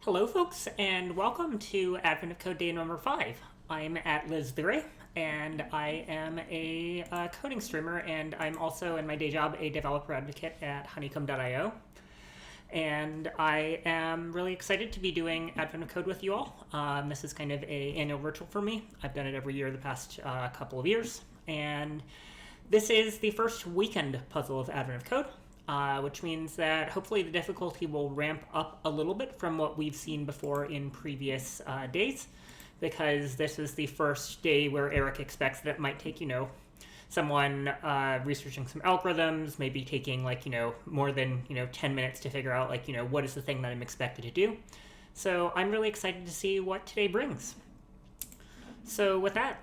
Hello, folks, and welcome to Advent of Code Day number 5. I'm at Liz Leary, and I am a coding streamer, and I'm also, in my day job, a developer advocate at honeycomb.io. And I am really excited to be doing Advent of Code with you all. This is kind of an annual ritual for me. I've done it every year the past couple of years, and this is the first weekend puzzle of Advent of Code. Which means that hopefully the difficulty will ramp up a little bit from what we've seen before in previous days, because this is the first day where Eric expects that it might take, someone researching some algorithms, maybe taking more than 10 minutes to figure out what is the thing that I'm expected to do. So I'm really excited to see what today brings. So with that,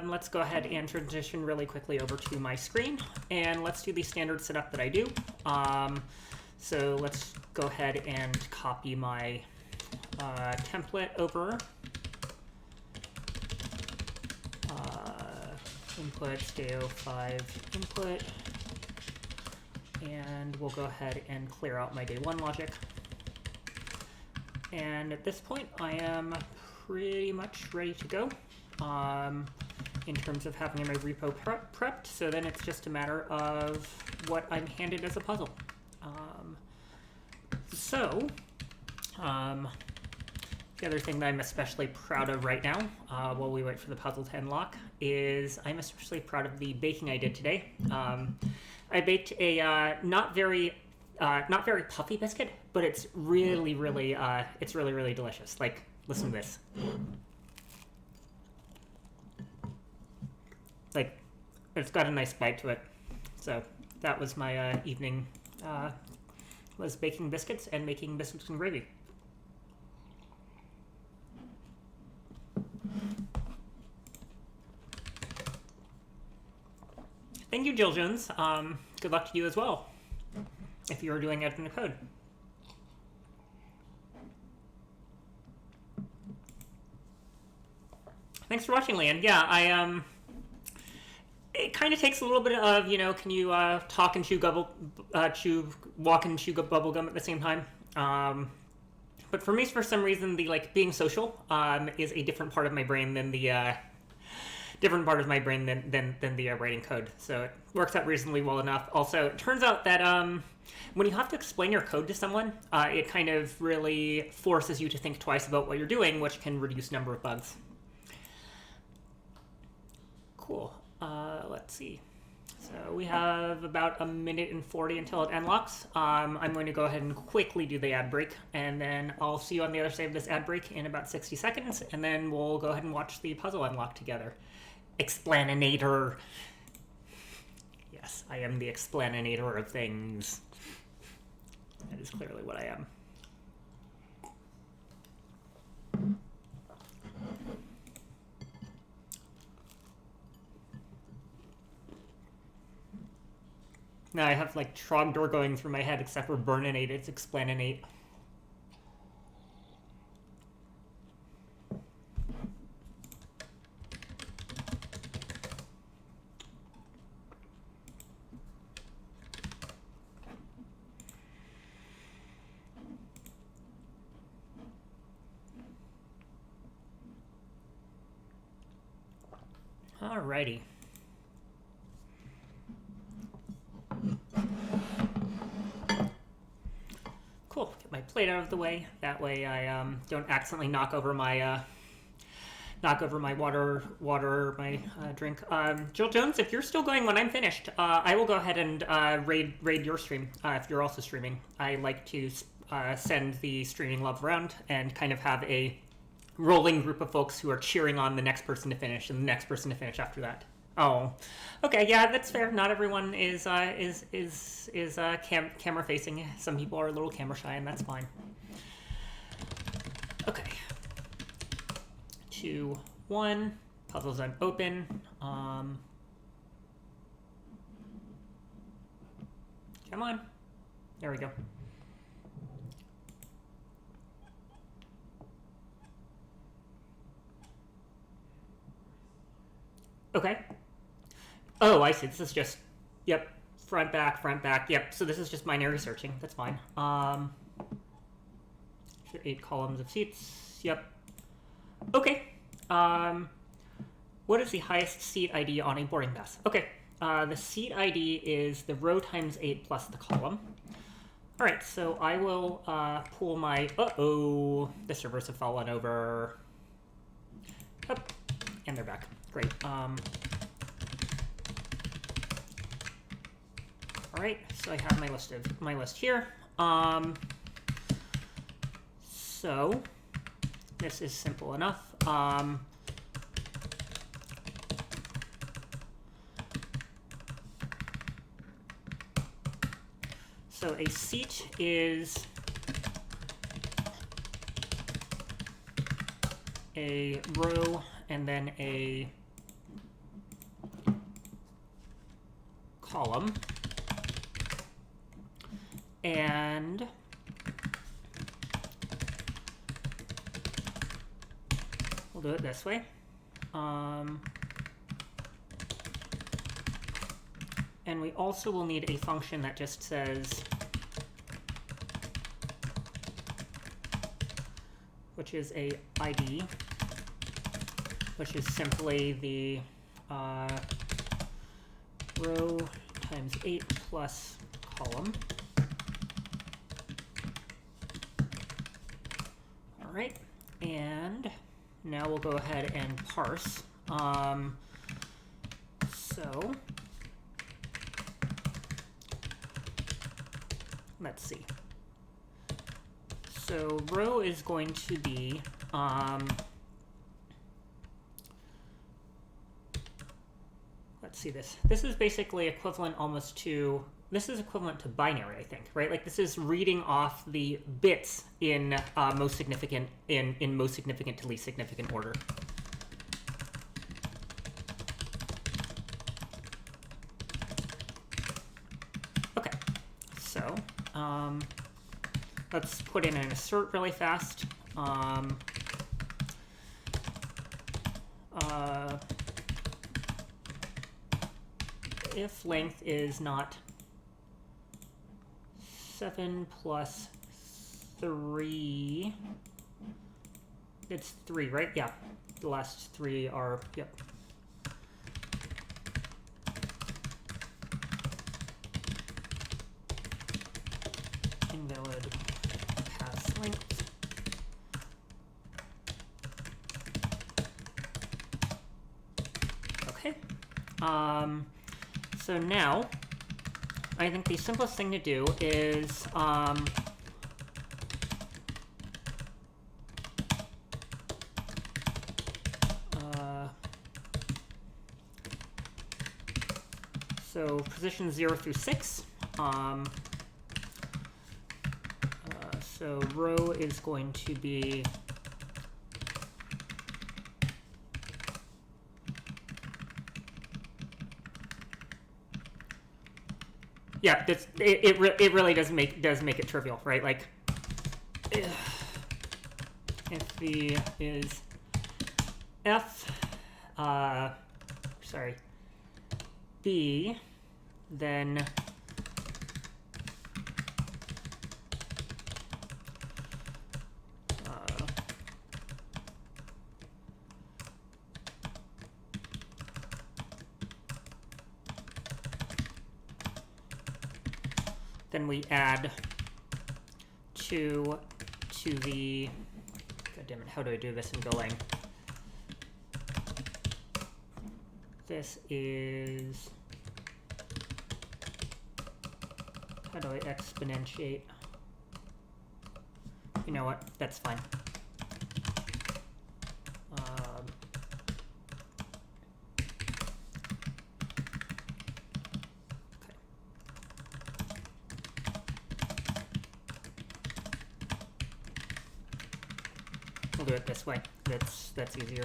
let's go ahead and transition really quickly over to my screen, and let's do the standard setup that I do. So let's go ahead and copy my template over. Input, steo5 input, and we'll go ahead and clear out my day 1 logic. And at this point, I am pretty much ready to go. In terms of having my repo prepped, so then it's just a matter of what I'm handed as a puzzle. The other thing that I'm especially proud of right now, while we wait for the puzzle to unlock, is I'm especially proud of the baking I did today. I baked a not very puffy biscuit, but it's really delicious. Like, listen to this. Like, it's got a nice bite to it. So that was my evening, was baking biscuits and making biscuits and gravy. Thank you, Jill Jones. Good luck to you as well, if you are doing Advent of Code. Thanks for watching, Leanne. Yeah, it kind of takes a little bit of, can you talk and walk and chew bubble gum at the same time? But for me, for some reason, the being social is a different part of my brain than the writing code. So it works out reasonably well enough. Also, it turns out that when you have to explain your code to someone, it kind of really forces you to think twice about what you're doing, which can reduce number of bugs. Cool. Let's see. So we have about 1:40 until it unlocks. I'm going to go ahead and quickly do the ad break, and then I'll see you on the other side of this ad break in about 60 seconds, and then we'll go ahead and watch the puzzle unlock together. Explaninator. Yes, I am the explaninator of things. That is clearly what I am. Now I have Trogdor going through my head, except for Burninate, it's Explaninate. Alrighty. Cool. Get my plate out of the way. That way I don't accidentally knock over my my drink. Jill Jones, if you're still going when I'm finished, I will go ahead and raid your stream if you're also streaming. I like to send the streaming love around and kind of have a rolling group of folks who are cheering on the next person to finish and the next person to finish after that. Oh, okay, yeah, that's fair. Not everyone is camera facing. Some people are a little camera shy, and that's fine. Okay. 2, 1. Puzzle zone open. Come on. There we go. Okay. Oh, I see. This is just, yep, front, back, yep. So this is just binary searching. That's fine. So 8 columns of seats. Yep. Okay. What is the highest seat ID on a boarding pass? Okay. The seat ID is the row times 8 plus the column. All right, so I will pull my... Uh-oh. The servers have fallen over. Up. And they're back. Great. All right, so I have my list here. So this is simple enough. So a seat is a row and then a column. And we'll do it this way. And we also will need a function that just says, which is a ID, which is simply the row times 8 plus column. All right, and now we'll go ahead and parse. So let's see. So row is going to be let's see this. This is basically equivalent almost to, this is equivalent to binary, I think, right? Like this is reading off the bits in most significant to least significant order. Okay, so let's put in an assert really fast. If length is not 7 plus 3, it's 3, right? Yeah, the last 3 are, yep. Invalid pass length. Okay. So now, I think the simplest thing to do is so position 0 through 6. So row is going to be yeah, it really does make it trivial, right? Like if the is F sorry B, then we add 2 to the, god damn it, how do I do this in Golang? This is, how do I exponentiate? You know what, that's fine. We'll do it this way. That's easier.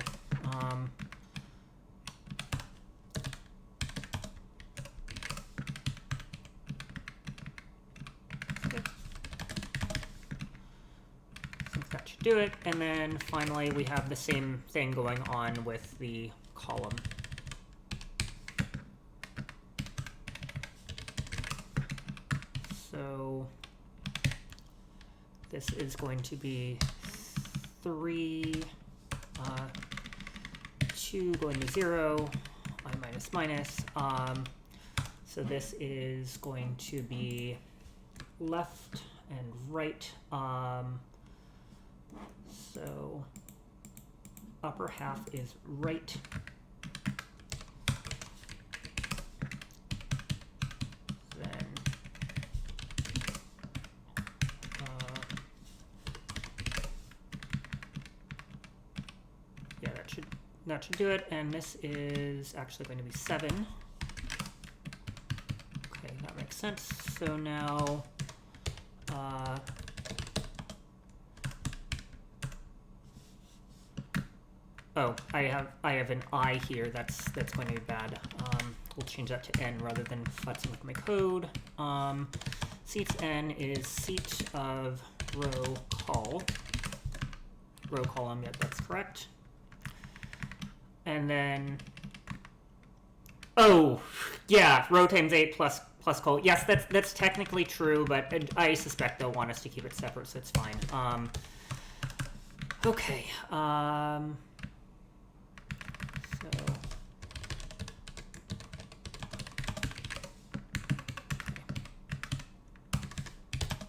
That should do it. And then finally, we have the same thing going on with the column. So this is going to be 3, 2 going to 0, I minus minus. So this is going to be left and right. So upper half is right. Then yeah, that should do it. And this is actually going to be 7. Okay, that makes sense. So now oh, I have an I here. That's going to be bad. We'll change that to N rather than futzing with my code. Seats N is seat of row column. Yep, that's correct. And then, oh yeah, row times 8 plus col. Yes, that's technically true, but I suspect they'll want us to keep it separate, so it's fine. Okay.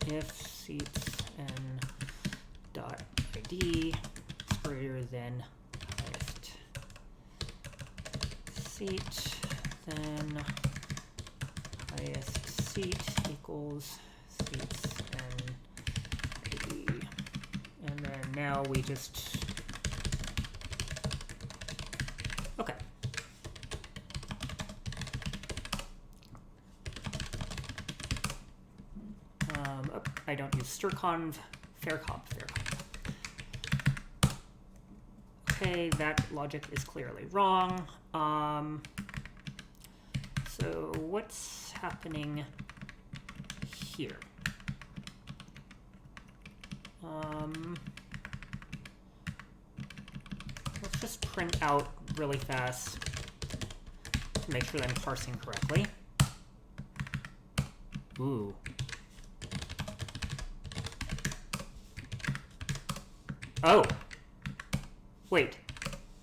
If seats n dot id is greater than highest seat, then highest seat equals seats n id. And then now we just, okay. I don't use strconv, fairconv. Okay, that logic is clearly wrong. So what's happening here? Let's just print out really fast to make sure that I'm parsing correctly. Ooh. Oh, wait,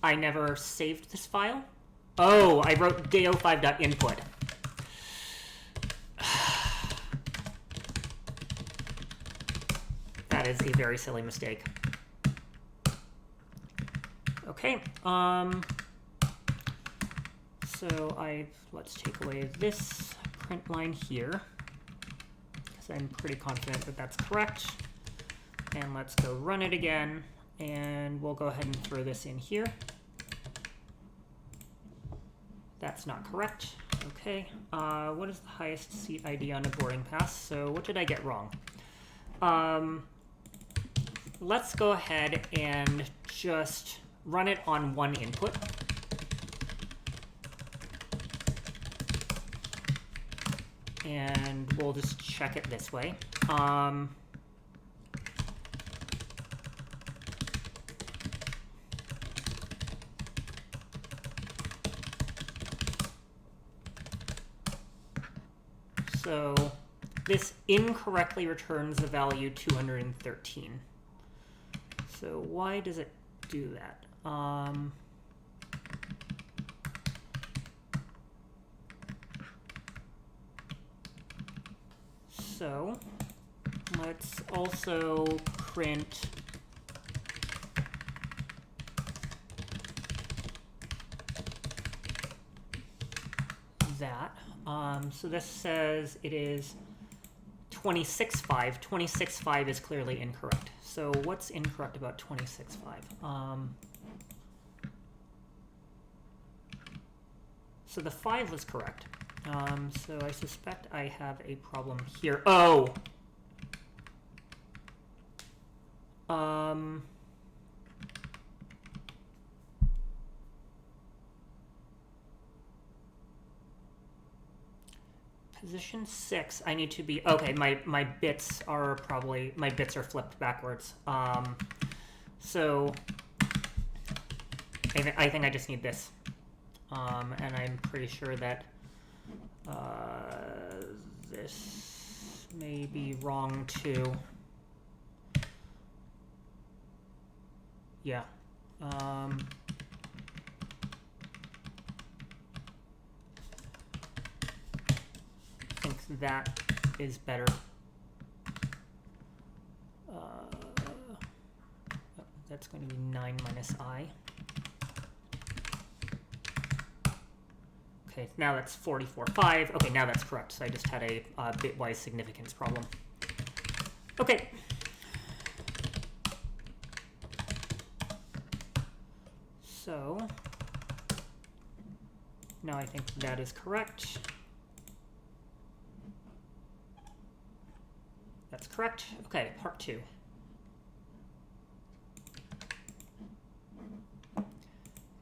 I never saved this file? Oh, I wrote do5.input. That is a very silly mistake. Okay, so let's take away this print line here, because I'm pretty confident that that's correct. And let's go run it again, and we'll go ahead and throw this in here. That's not correct. Okay, what is the highest seat ID on a boarding pass? So what did I get wrong? Let's go ahead and just run it on one input. And we'll just check it this way. So this incorrectly returns the value 213. So why does it do that? So let's also print that. So this says it is 26.5. 26.5 is clearly incorrect. So what's incorrect about 26.5? So the 5 was correct. So I suspect I have a problem here. Oh! Position 6, I need to be, okay, my bits are flipped backwards. So I think I just need this. And I'm pretty sure that this may be wrong too. Yeah. I think that is better. That's going to be 9 minus I. Okay, now that's 44.5. Okay, now that's correct. So I just had a bitwise significance problem. Okay. So now I think that is correct. That's correct. Okay, part 2.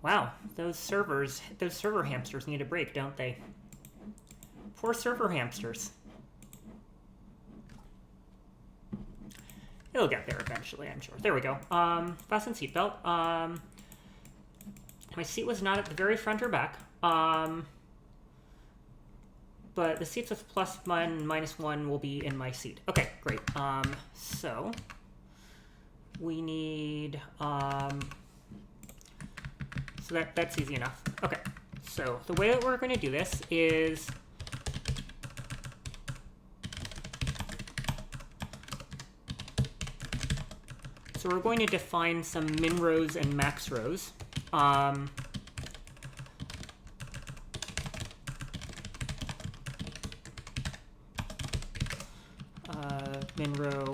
Wow, those server hamsters need a break, don't they? Poor server hamsters. It'll get there eventually, I'm sure. There we go. Fasten seatbelt. My seat was not at the very front or back. But the seats with +1 and -1 will be in my seat. Okay, great. So we need so that's easy enough. Okay, so the way that we're going to do this is so we're going to define some min rows and max rows. Min row.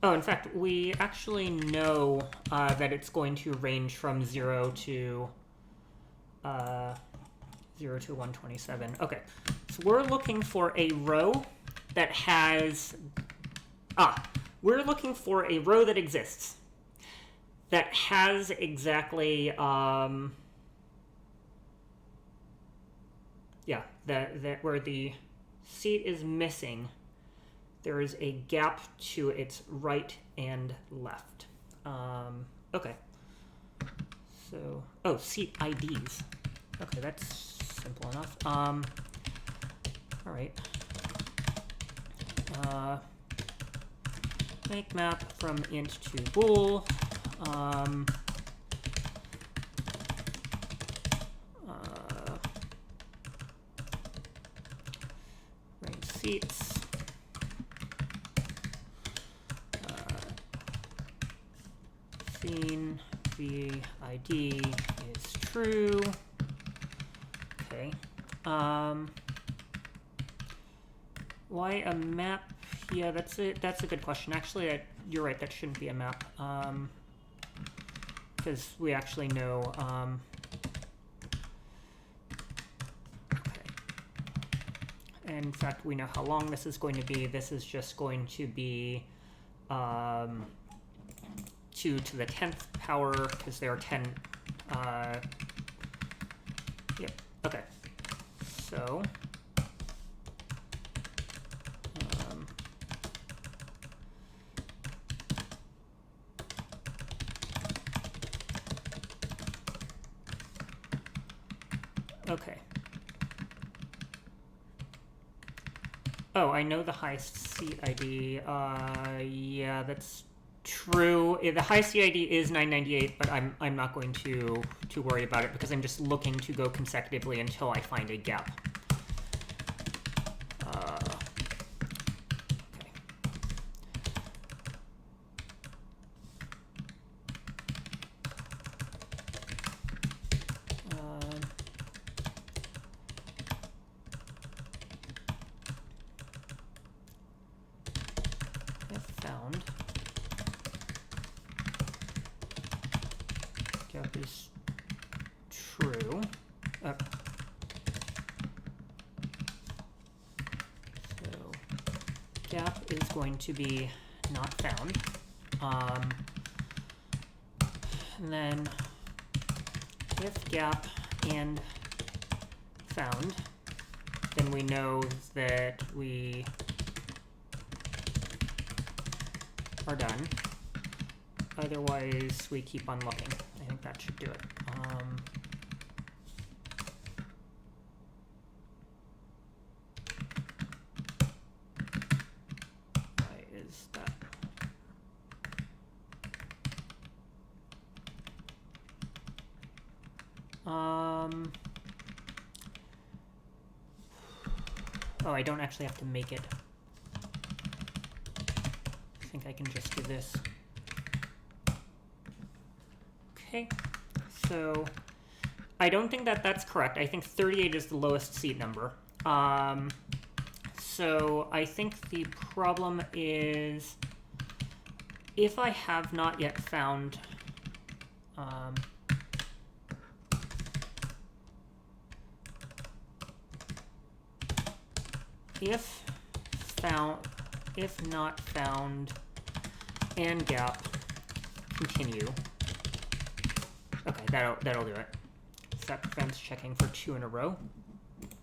Oh, in fact, we actually know that it's going to range from 0 to 127. Okay, so we're looking for a row that has we're looking for a row that exists that has exactly that where the seat is missing, there is a gap to its right and left. Okay. So, seat IDs. Okay, that's simple enough. All right. Make map from int to bool. Range seats. Scene VID is true. Okay. Why a map? Yeah, that's it. That's a good question. Actually, you're right. That shouldn't be a map. Because we actually know. Okay. And in fact, we know how long this is going to be. This is just going to be 2 to the 10th power, because there are 10. Yep. Okay. So. Okay. Oh, I know the highest seat ID. Yeah, that's true. The highest seat ID is 998, but I'm not going to worry about it because I'm just looking to go consecutively until I find a gap. Gap is true. So gap is going to be not found. And then if gap and found, then we know that we are done. Otherwise, we keep on looking. I think that should do it. Why is that? Oh, I don't actually have to make it. I think I can just do this. Okay, so I don't think that that's correct. I think 38 is the lowest seat number. So I think the problem is if I have not yet found if not found and gap continue. Okay, that'll do it. So that prevents checking for 2 in a row.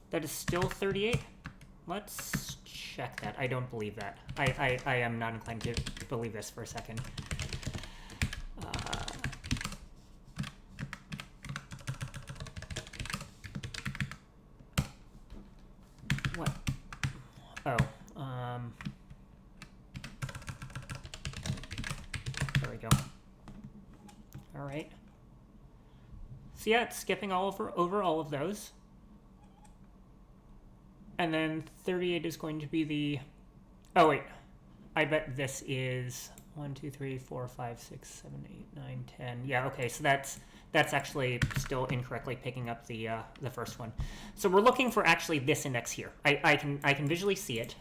That is still 38. Let's check that. I don't believe that. I am not inclined to believe this for a second. What? Oh, there we go. All right. So yeah, it's skipping over all of those. And then 38 is going to be the... Oh, wait. I bet this is 1, 2, 3, 4, 5, 6, 7, 8, 9, 10. Yeah, okay, so that's actually still incorrectly picking up the first one. So we're looking for actually this index here. I can visually see it.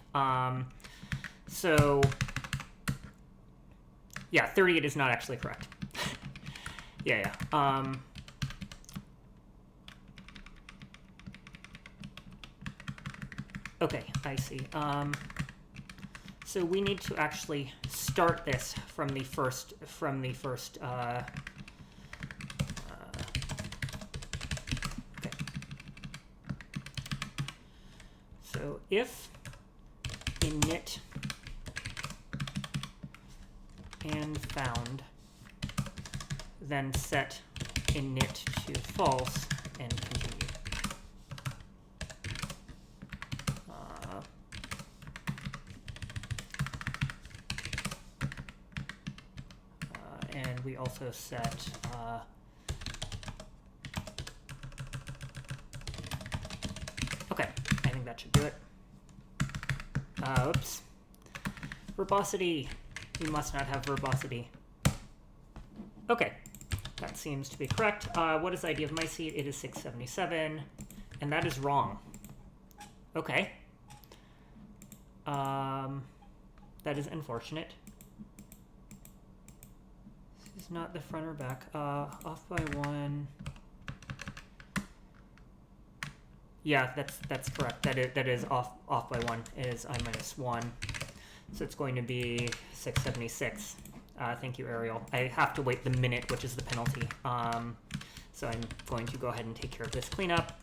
So yeah, 38 is not actually correct. Yeah. Okay, I see. So we need to actually start this from the first. Okay. So if init and found, then set init to false and continue. And we also set okay, I think that should do it. Oops. Verbosity. You must not have verbosity. Okay, that seems to be correct. What is the ID of my seat? It is 677, and that is wrong. Okay. That is unfortunate. This is not the front or back. Off by 1. Yeah, that's correct. That is off by 1. It is I minus 1. So it's going to be 676. Thank you, Ariel. I have to wait the minute, which is the penalty. So I'm going to go ahead and take care of this cleanup.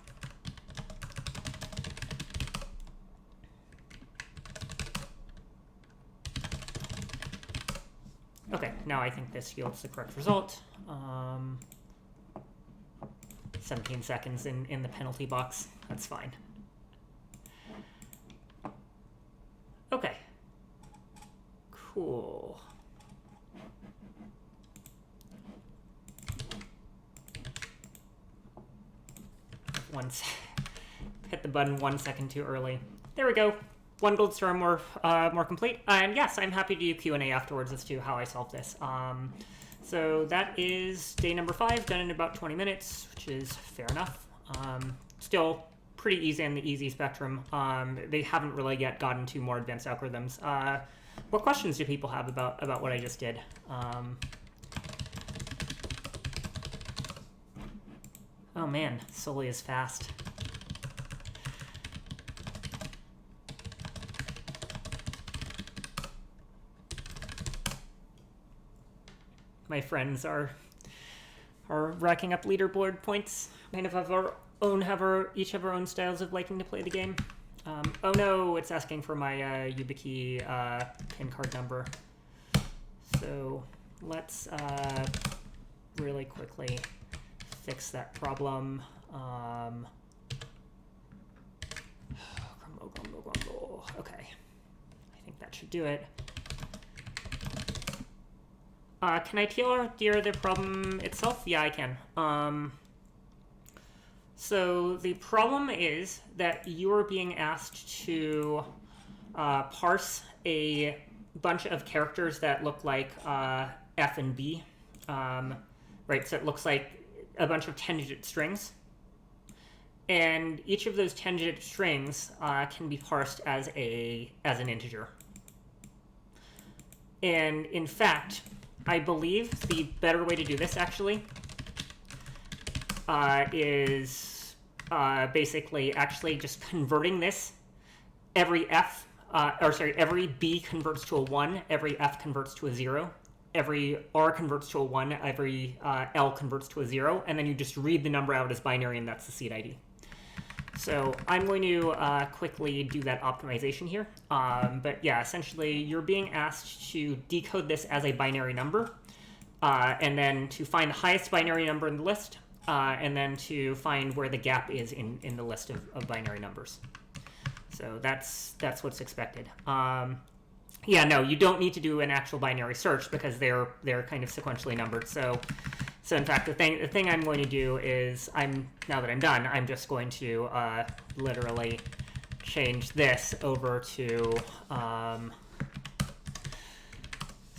Okay, now I think this yields the correct result. 17 seconds in the penalty box. That's fine. Okay. Cool. Hit the button 1 second too early. There we go. 1 gold star more complete. And yes, I'm happy to do Q&A afterwards as to how I solve this. So that is day number 5, done in about 20 minutes, which is fair enough. Still pretty easy in the easy spectrum. They haven't really yet gotten to more advanced algorithms. What questions do people have about what I just did? Oh man, Sully is fast. My friends are racking up leaderboard points. Kind of have each have our own styles of liking to play the game. Oh no, it's asking for my YubiKey pin card number. So let's really quickly fix that problem. Grumble. Okay, I think that should do it. Can I TLDR the problem itself? Yeah, I can. So the problem is that you're being asked to parse a bunch of characters that look like F and B, right? So it looks like a bunch of 10-digit strings. And each of those 10-digit strings can be parsed as an integer. And in fact, I believe the better way to do this actually is basically actually just converting this. Every every B converts to a 1, every F converts to a 0, every R converts to a 1, every L converts to a 0, and then you just read the number out as binary, and that's the seed ID. So I'm going to quickly do that optimization here. But yeah, essentially you're being asked to decode this as a binary number, and then to find the highest binary number in the list, and then to find where the gap is in the list of binary numbers. So that's what's expected. Yeah, no, you don't need to do an actual binary search because they're kind of sequentially numbered. So in fact, the thing I'm going to do is now that I'm done, I'm just going to literally change this over to.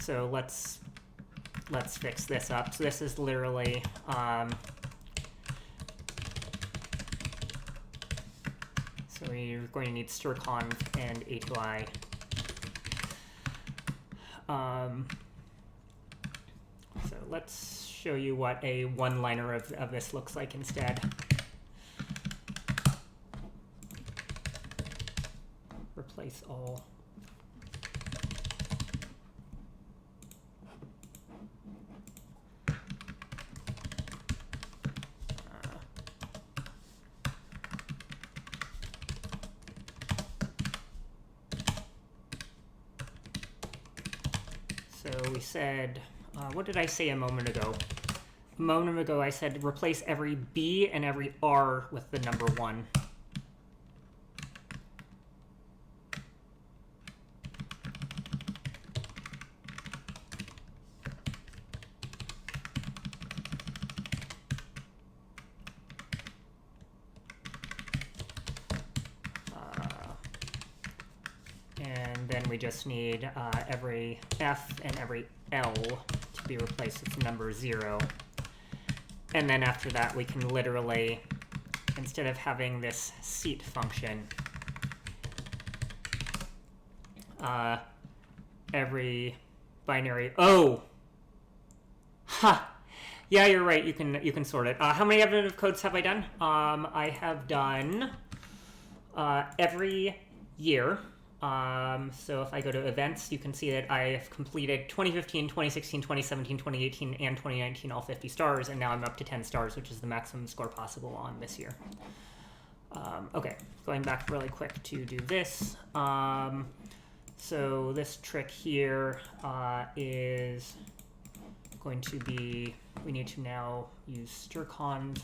So let's fix this up. So this is literally. So we're going to need strconv and a2i. So let's show you what a one-liner of this looks like instead. Replace all. So we said, what did I say a moment ago? A moment ago I said replace every B and every R with the number 1. And then we just need every F and every L to be replaced with the number 0. And then after that, we can literally, instead of having this seat function, every binary. Oh, ha! Yeah, you're right. You can sort it. How many additive codes have I done? I have done every year. So if I go to events, you can see that I have completed 2015, 2016, 2017, 2018, and 2019, all 50 stars, and now I'm up to 10 stars, which is the maximum score possible on this year. Okay, going back really quick to do this. So this trick here is going to be, we need to now use strconv,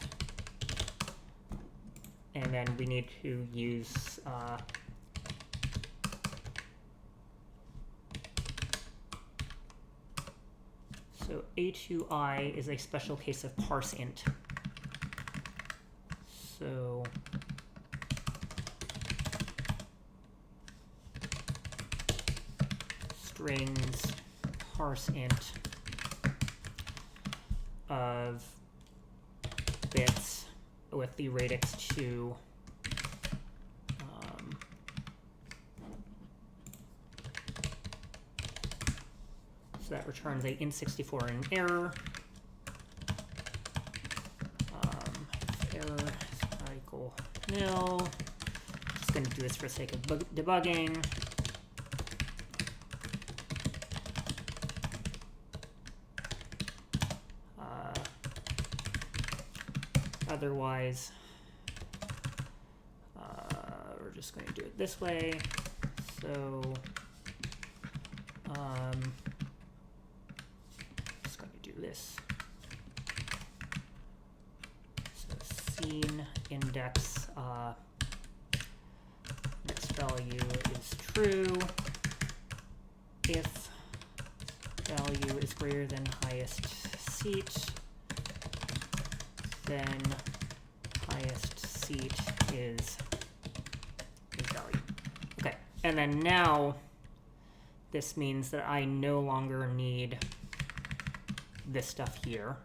and then we need to use so a2i is a special case of parse int. So strings parse int of bits with the radix 2 so that returns a int64 and an error. Error is equal nil. Just going to do this for the sake of debugging. Otherwise, we're just going to do it this way. So just going to do this. So scene index next value is true if value is greater than highest seat, then highest seat is value. Okay, and then now this means that I no longer need this stuff here.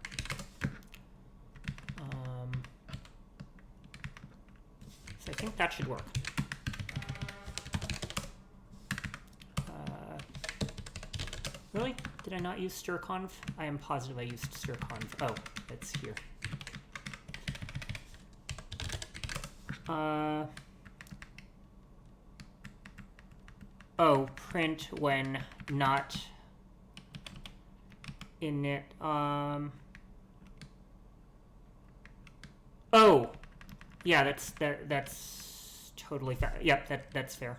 So I think that should work. Really? Did I not use strconv? I am positive I used strconv. Oh, it's here. Oh, print when not init. Oh, yeah, that's totally fair. Yep, that's fair.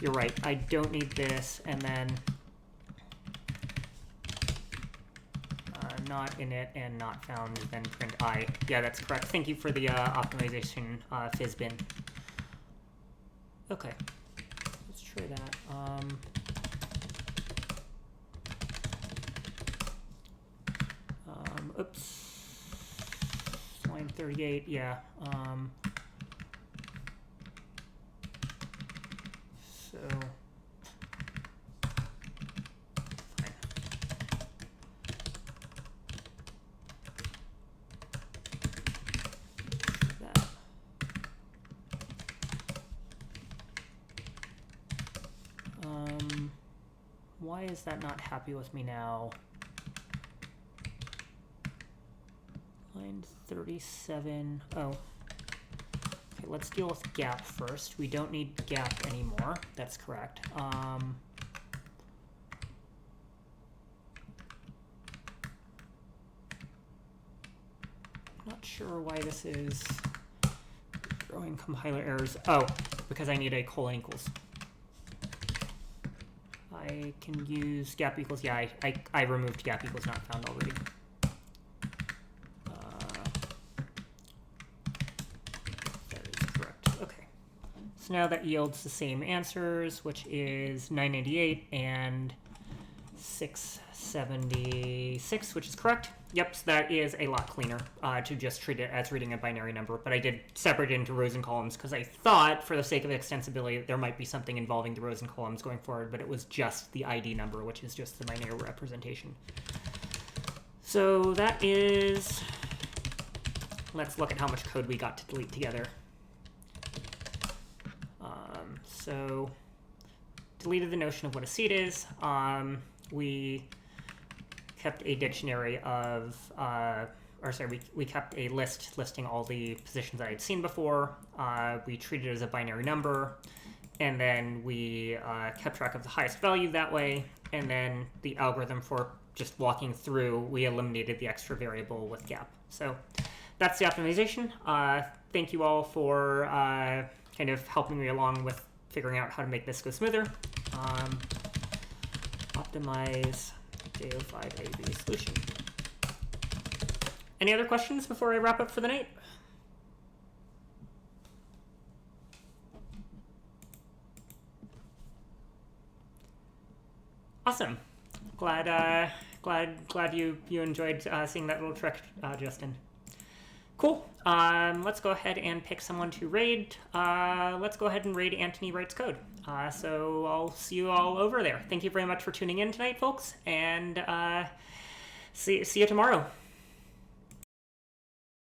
You're right. I don't need this, and then not init and not found, then print I. Yeah, that's correct. Thank you for the optimization, fizzbin. Okay, let's try that. Oops, line 38. Yeah. So. Why is that not happy with me now? Line 37. Oh. Okay, let's deal with gap first. We don't need gap anymore. That's correct. Not sure why this is throwing compiler errors. Oh, because I need a colon equals. I can use gap equals. Yeah, I removed gap equals not found already. That is correct. Okay. So now that yields the same answers, which is 998 and 676, which is correct. Yep, so that is a lot cleaner to just treat it as reading a binary number. But I did separate it into rows and columns because I thought, for the sake of extensibility, there might be something involving the rows and columns going forward, but it was just the ID number, which is just the binary representation. So that is... Let's look at how much code we got to delete together. So deleted the notion of what a seat is. We kept a dictionary of, we kept a list listing all the positions I had seen before. We treated it as a binary number, and then we kept track of the highest value that way, and then the algorithm for just walking through, we eliminated the extra variable with gap. So that's the optimization. Thank you all for kind of helping me along with figuring out how to make this go smoother. Optimize J05AB solution. Any other questions before I wrap up for the night? Awesome. Glad you enjoyed seeing that little trick, Justin. Cool. Let's go ahead and pick someone to raid. Let's go ahead and raid Anthony Writes Code. So I'll see you all over there. Thank you very much for tuning in tonight, folks, and see you tomorrow.